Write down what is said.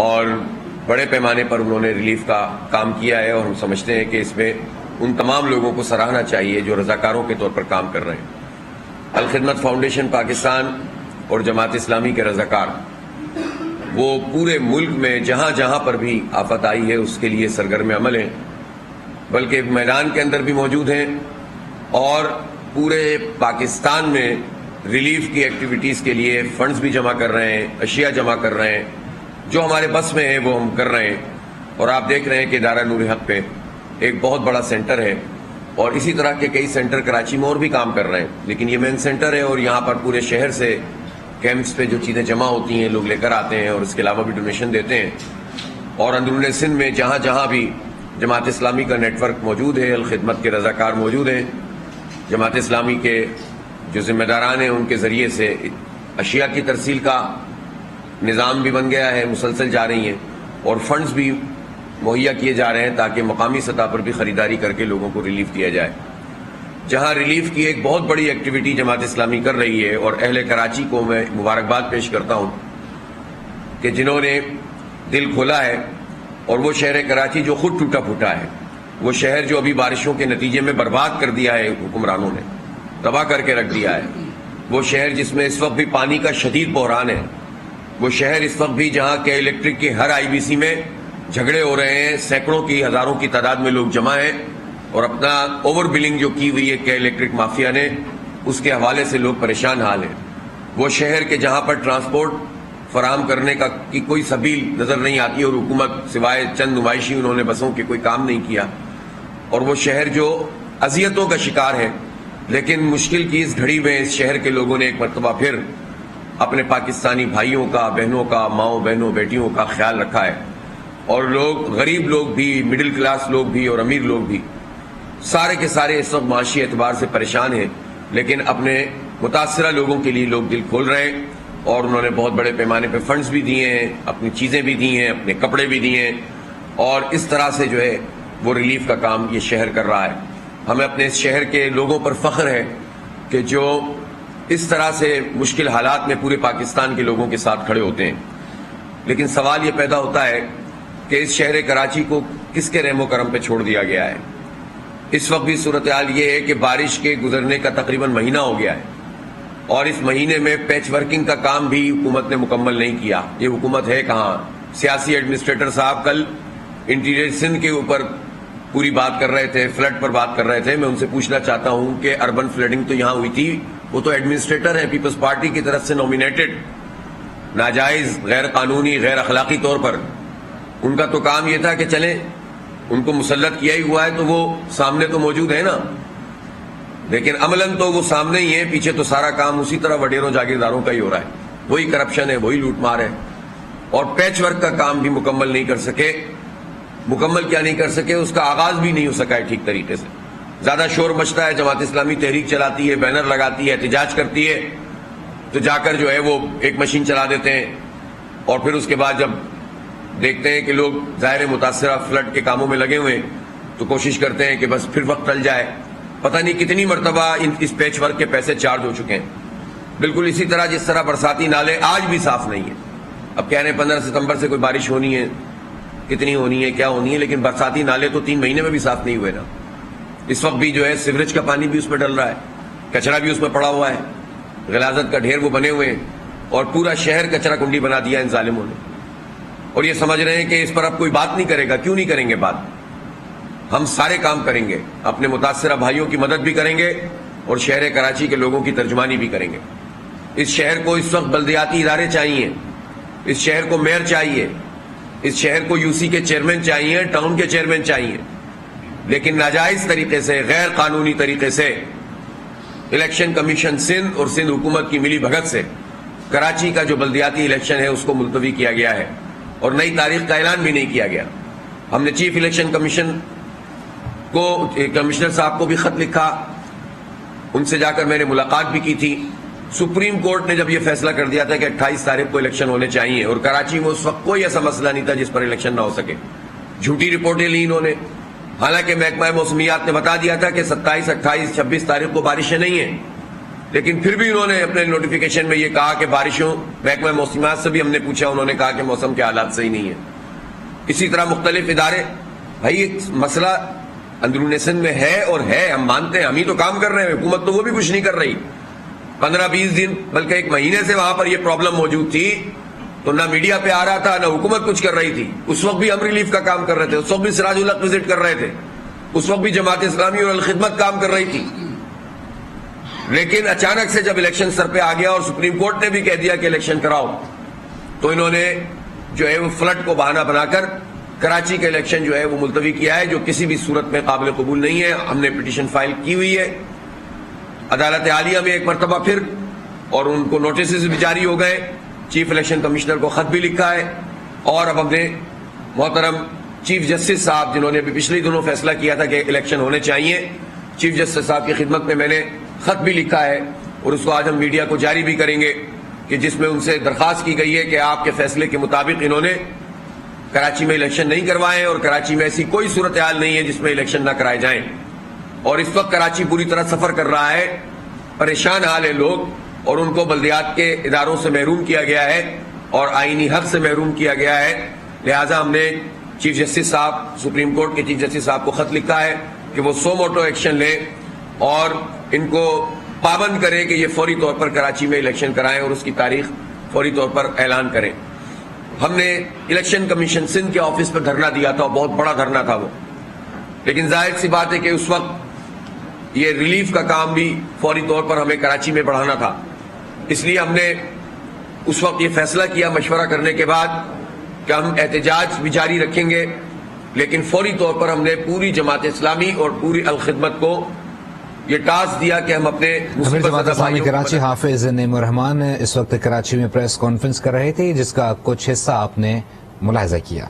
اور بڑے پیمانے پر انہوں نے ریلیف کا کام کیا ہے، اور ہم سمجھتے ہیں کہ اس میں ان تمام لوگوں کو سراہنا چاہیے جو رضاکاروں کے طور پر کام کر رہے ہیں۔ الخدمت فاؤنڈیشن پاکستان اور جماعت اسلامی کے رضاکار وہ پورے ملک میں جہاں جہاں پر بھی آفت آئی ہے اس کے لیے سرگرم عمل ہیں، بلکہ میدان کے اندر بھی موجود ہیں اور پورے پاکستان میں ریلیف کی ایکٹیویٹیز کے لیے فنڈز بھی جمع کر رہے ہیں، اشیاء جمع کر رہے ہیں، جو ہمارے بس میں ہے وہ ہم کر رہے ہیں۔ اور آپ دیکھ رہے ہیں کہ ادارہ نور حق پہ ایک بہت بڑا سینٹر ہے، اور اسی طرح کے کئی سینٹر کراچی میں اور بھی کام کر رہے ہیں، لیکن یہ مین سینٹر ہے اور یہاں پر پورے شہر سے کیمپس پہ جو چیزیں جمع ہوتی ہیں لوگ لے کر آتے ہیں، اور اس کے علاوہ بھی ڈونیشن دیتے ہیں۔ اور اندرون سندھ میں جہاں جہاں بھی جماعت اسلامی کا نیٹ ورک موجود ہے، الخدمت کے رضاکار موجود ہیں، جماعت اسلامی کے جو ذمہ داران ہیں ان کے ذریعے سے اشیاء کی ترسیل کا نظام بھی بن گیا ہے، مسلسل جا رہی ہیں، اور فنڈز بھی مہیا کیے جا رہے ہیں تاکہ مقامی سطح پر بھی خریداری کر کے لوگوں کو ریلیف دیا جائے۔ جہاں ریلیف کی ایک بہت بڑی ایکٹیویٹی جماعت اسلامی کر رہی ہے، اور اہل کراچی کو میں مبارکباد پیش کرتا ہوں کہ جنہوں نے دل کھولا ہے، اور وہ شہر کراچی جو خود ٹوٹا پھوٹا ہے، وہ شہر جو ابھی بارشوں کے نتیجے میں برباد کر دیا ہے حکمرانوں نے، تباہ کر کے رکھ دیا ہے، وہ شہر جس میں اس وقت بھی پانی کا شدید بحران ہے، وہ شہر اس وقت بھی جہاں کے الیکٹرک کے ہر آئی بی سی میں جھگڑے ہو رہے ہیں، سینکڑوں کی ہزاروں کی تعداد میں لوگ جمع ہیں، اور اپنا اوور بلنگ جو کی ہوئی ہے کہ الیکٹرک مافیا نے، اس کے حوالے سے لوگ پریشان حال ہیں۔ وہ شہر کے جہاں پر ٹرانسپورٹ فراہم کرنے کی کوئی سبیل نظر نہیں آتی، اور حکومت سوائے چند نمائشی انہوں نے بسوں کے کوئی کام نہیں کیا، اور وہ شہر جو اذیتوں کا شکار ہے، لیکن مشکل کی اس گھڑی میں اس شہر کے لوگوں نے ایک مرتبہ پھر اپنے پاکستانی بھائیوں کا، بہنوں کا، ماؤں بہنوں بیٹیوں کا خیال رکھا ہے، اور لوگ، غریب لوگ بھی، مڈل کلاس لوگ بھی اور امیر لوگ بھی، سارے کے سارے اس وقت معاشی اعتبار سے پریشان ہیں، لیکن اپنے متاثرہ لوگوں کے لیے لوگ دل کھول رہے ہیں، اور انہوں نے بہت بڑے پیمانے پہ فنڈز بھی دیے ہیں، اپنی چیزیں بھی دی ہیں، اپنے کپڑے بھی دیے ہیں، اور اس طرح سے جو ہے وہ ریلیف کا کام یہ شہر کر رہا ہے۔ ہمیں اپنے اس شہر کے لوگوں پر فخر ہے کہ جو اس طرح سے مشکل حالات میں پورے پاکستان کے لوگوں کے ساتھ کھڑے ہوتے ہیں، لیکن سوال یہ پیدا ہوتا ہے کہ اس شہر کراچی کو کس کے رحم و کرم پہ چھوڑ دیا گیا ہے۔ اس وقت بھی صورتحال یہ ہے کہ بارش کے گزرنے کا تقریباً مہینہ ہو گیا ہے، اور اس مہینے میں پیچ ورکنگ کا کام بھی حکومت نے مکمل نہیں کیا۔ یہ حکومت ہے کہاں؟ سیاسی ایڈمنسٹریٹر صاحب کل انٹیریئر سندھ کے اوپر پوری بات کر رہے تھے، فلڈ پر بات کر رہے تھے۔ میں ان سے پوچھنا چاہتا ہوں کہ اربن فلڈنگ تو یہاں ہوئی تھی، وہ تو ایڈمنسٹریٹر ہیں پیپلز پارٹی کی طرف سے نومینیٹڈ، ناجائز، غیر قانونی، غیر اخلاقی طور پر۔ ان کا تو کام یہ تھا کہ چلیں، ان کو مسلط کیا ہی ہوا ہے تو وہ سامنے تو موجود ہے نا، لیکن عملاً تو وہ سامنے ہی ہے، پیچھے تو سارا کام اسی طرح وڈیروں جاگیرداروں کا ہی ہو رہا ہے، وہی کرپشن ہے، وہی لوٹ مار ہے، اور پیچ ورک کا کام بھی مکمل نہیں کر سکے۔ مکمل کیا نہیں کر سکے، اس کا آغاز بھی نہیں ہو سکا ہے ٹھیک طریقے سے۔ زیادہ شور مچتا ہے، جماعت اسلامی تحریک چلاتی ہے، بینر لگاتی ہے، احتجاج کرتی ہے، تو جا کر جو ہے وہ ایک مشین چلا دیتے ہیں، اور پھر اس کے بعد جب دیکھتے ہیں کہ لوگ ظاہر متاثرہ فلڈ کے کاموں میں لگے ہوئے ہیں تو کوشش کرتے ہیں کہ بس پھر وقت ٹل جائے۔ پتہ نہیں کتنی مرتبہ اس پیچ ورک کے پیسے چارج ہو چکے ہیں۔ بالکل اسی طرح جس طرح برساتی نالے آج بھی صاف نہیں ہیں۔ اب کہہ رہے ہیں 15 ستمبر سے کوئی بارش ہونی ہے، کتنی ہونی ہے، کیا ہونی ہے، لیکن برساتی نالے تو 3 مہینے میں بھی صاف نہیں ہوئے نا۔ اس وقت بھی جو ہے سیوریج کا پانی بھی اس میں ڈل رہا ہے، کچرا بھی اس میں پڑا ہوا ہے، غلاظت کا ڈھیر وہ بنے ہوئے ہیں، اور پورا شہر کچرا کنڈی بنا دیا ان ظالموں نے، اور یہ سمجھ رہے ہیں کہ اس پر اب کوئی بات نہیں کرے گا۔ کیوں نہیں کریں گے بات؟ ہم سارے کام کریں گے، اپنے متاثرہ بھائیوں کی مدد بھی کریں گے، اور شہر کراچی کے لوگوں کی ترجمانی بھی کریں گے۔ اس شہر کو اس وقت بلدیاتی ادارے چاہیے، اس شہر کو میئر چاہیے، اس شہر کو یو سی کے چیئرمین چاہیے، ٹاؤن کے چیئرمین چاہیے، لیکن ناجائز طریقے سے، غیر قانونی طریقے سے الیکشن کمیشن سندھ اور سندھ حکومت کی ملی بھگت سے کراچی کا جو بلدیاتی الیکشن ہے اس کو ملتوی کیا گیا ہے، اور نئی تاریخ کا اعلان بھی نہیں کیا گیا۔ ہم نے چیف الیکشن کمیشن کو، کمشنر صاحب کو بھی خط لکھا، ان سے جا کر میں نے ملاقات بھی کی تھی۔ سپریم کورٹ نے جب یہ فیصلہ کر دیا تھا کہ 28 تاریخ کو الیکشن ہونے چاہیے، اور کراچی میں اس وقت کوئی ایسا مسئلہ نہیں تھا جس پر الیکشن نہ ہو سکے، جھوٹی رپورٹیں لی انہوں نے، حالانکہ محکمہ موسمیات نے بتا دیا تھا کہ 27، 28، 26 تاریخ کو بارشیں نہیں ہیں، لیکن پھر بھی انہوں نے اپنے نوٹیفیکیشن میں یہ کہا کہ بارشوں، محکمہ موسمیات سے بھی ہم نے پوچھا، انہوں نے کہا کہ موسم کے حالات صحیح نہیں ہیں. اسی طرح مختلف ادارے، بھائی ایک مسئلہ اندرون سندھ میں ہے اور ہے، ہم مانتے ہیں، ہم ہی تو کام کر رہے ہیں، حکومت تو وہ بھی کچھ نہیں کر رہی. 15-20 دن بلکہ 1 مہینے سے وہاں پر یہ پرابلم موجود تھی، تو نہ میڈیا پہ آ رہا تھا، نہ حکومت کچھ کر رہی تھی. اس وقت بھی ہم ریلیف کا کام کر رہے تھے، اس وقت بھی سراج الحق وزٹ کر رہے تھے، اس وقت بھی جماعت اسلامی اور الخدمت کام کر رہی تھی. لیکن اچانک سے جب الیکشن سر پہ آ گیا اور سپریم کورٹ نے بھی کہہ دیا کہ الیکشن کراؤ، تو انہوں نے جو ہے وہ فلڈ کو بہانہ بنا کر کراچی کا الیکشن جو ہے وہ ملتوی کیا ہے، جو کسی بھی صورت میں قابل قبول نہیں ہے. ہم نے پٹیشن فائل کی ہوئی ہے عدالت عالیہ میں 1 مرتبہ پھر، اور ان کو نوٹسز بھی جاری ہو گئے، چیف الیکشن کمشنر کو خط بھی لکھا ہے. اور اب ہم نے محترم چیف جسٹس صاحب، جنہوں نے ابھی پچھلے دنوں فیصلہ کیا تھا کہ الیکشن ہونے چاہیے، چیف جسٹس صاحب کی خدمت میں میں نے خط بھی لکھا ہے، اور اس کو آج ہم میڈیا کو جاری بھی کریں گے، کہ جس میں ان سے درخواست کی گئی ہے کہ آپ کے فیصلے کے مطابق انہوں نے کراچی میں الیکشن نہیں کروائے، اور کراچی میں ایسی کوئی صورتحال نہیں ہے جس میں الیکشن نہ کرائے جائیں. اور اس وقت کراچی پوری طرح سفر کر رہا ہے، پریشان حال ہے لوگ، اور ان کو بلدیات کے اداروں سے محروم کیا گیا ہے اور آئینی حق سے محروم کیا گیا ہے. لہٰذا ہم نے چیف جسٹس صاحب، سپریم کورٹ کے چیف جسٹس صاحب کو خط لکھا ہے کہ وہ سو موٹو ایکشن لیں اور ان کو پابند کریں کہ یہ فوری طور پر کراچی میں الیکشن کرائیں اور اس کی تاریخ فوری طور پر اعلان کریں. ہم نے الیکشن کمیشن سندھ کے آفس پہ دھرنا دیا تھا، بہت بڑا دھرنا تھا وہ، لیکن ظاہر سی بات ہے کہ اس وقت یہ ریلیف کا کام بھی فوری طور پر ہمیں کراچی میں بڑھانا تھا. اس لیے ہم نے اس وقت یہ فیصلہ کیا مشورہ کرنے کے بعد کہ ہم احتجاج بھی جاری رکھیں گے، لیکن فوری طور پر ہم نے پوری جماعت اسلامی اور پوری الخدمت کو یہ ٹاسک دیا کہ ہم اپنے امیر جماعت اسلامی کراچی حافظ نعیم الرحمان اس وقت کراچی میں پریس کانفرنس کر رہے تھے، جس کا کچھ حصہ آپ نے ملاحظہ کیا.